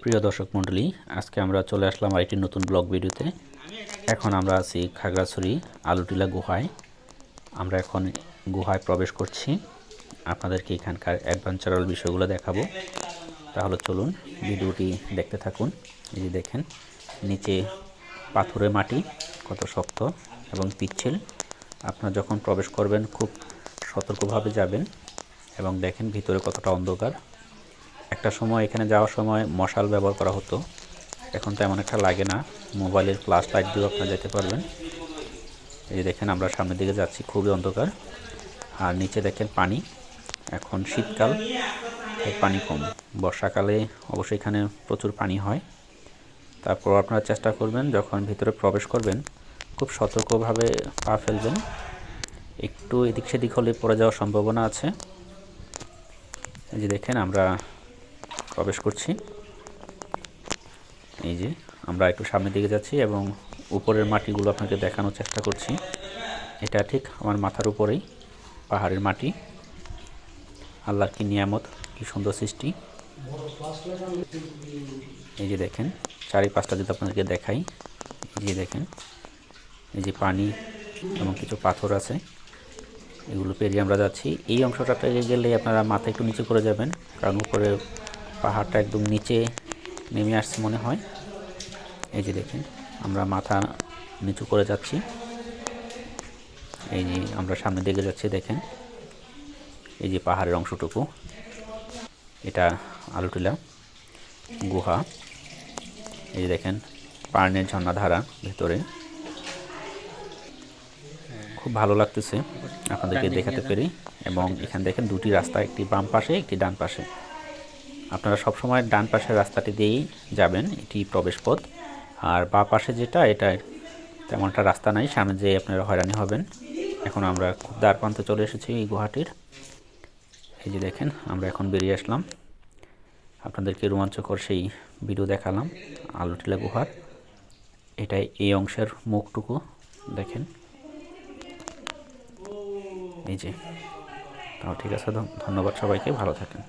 প্রিয় দর্শক মণ্ডলী, আজকে আমরা চলে আসলাম আরেকটি নতুন ব্লগ ভিডিওতে। এখন আমরা আছি খাগড়াছড়ি আলুটিলা গুহায়। আমরা এখন গুহায় প্রবেশ করছি, আপনাদেরকে এখানকার অ্যাডভেঞ্চারাল বিষয়গুলো দেখাবো। তাহলে চলুন ভিডিওটি দেখতে থাকুন। এই যে দেখেন, নিচে পাথুরে মাটি, কত শক্ত এবং পিচ্ছিল। আপনারা যখন প্রবেশ করবেন খুব সতর্কভাবে যাবেন এবং দেখেন ভিতরে কতটা অন্ধকার। একটা সময় এখানে যাওয়ার সময় মশাল ব্যবহার করা হতো, এখন তেমন একটা লাগে না, মোবাইলের ফ্ল্যাশ লাইট দিয়েও আপনারা যেতে পারবেন। এই যে দেখেন, আমরা সামনের দিকে যাচ্ছি, খুবই অন্ধকার। আর নিচে দেখেন পানি, এখন শীতকাল তাই পানি কম, বর্ষাকালে অবশ্যই এখানে প্রচুর পানি হয়। তারপর আপনারা চেষ্টা করবেন যখন ভিতরে প্রবেশ করবেন খুব সতর্কভাবে পা ফেলবেন, একটু এদিক সেদিক হলে পড়ে যাওয়ার সম্ভাবনা আছে। এই যে দেখেন, আমরা প্রবেশ করছি। এই যে আমরা একটু সামনের দিকে যাচ্ছি এবং উপরের মাটিগুলো আপনাকে দেখানোর চেষ্টা করছি। এটা ঠিক আমার মাথার উপরেই পাহাড়ের মাটি। আল্লাহর কি নিয়ামত, কি সুন্দর সৃষ্টি। এই যে দেখেন, চারিপাশটা যদি আপনাদেরকে দেখাই, এই যে দেখেন, এই যে পানি এবং কিছু পাথর আছে, এগুলো পেরিয়ে আমরা যাচ্ছি। এই অংশটা পেরিয়ে গেলে আপনারা মাথা একটু নিচু করে যাবেন, কারণ উপরে পাহাড়টা একদম নিচে নেমে আসছে মনে হয়। এই যে দেখেন, আমরা মাথা নিচু করে যাচ্ছি। এই যে আমরা সামনের দিকে যাচ্ছি, দেখেন এই যে পাহাড়ের অংশটুকু, এটা আলুটিলা গুহা। এই যে দেখেন, পানির ঝর্ণাধারা ভেতরে, খুব ভালো লাগতেছে আপনাদেরকে দেখাতে পেরে। এবং এখানে দেখেন দুটি রাস্তা, একটি বাম পাশে একটি ডান পাশে। আপনারা সবসময় ডান পাশের রাস্তাটি দিয়েই যাবেন, এটি প্রবেশ পথ। আর বাঁ পাশে যেটা, এটা তেমন একটা রাস্তা নাই, সামনে যেয়ে আপনারা হয়রানি হবেন। এখন আমরা খুব দ্বার প্রান্তে চলে এসেছি এই গুহাটির। এই যে দেখেন, আমরা এখন বেরিয়ে আসলাম, আপনাদেরকে রোমাঞ্চকর সেই ভিডিও দেখালাম আলুটিলা গুহার। এটাই এই অংশের মুখটুকু দেখেন। এই যে, তাও ঠিক আছে, ধন্যবাদ সবাইকে, ভালো থাকেন।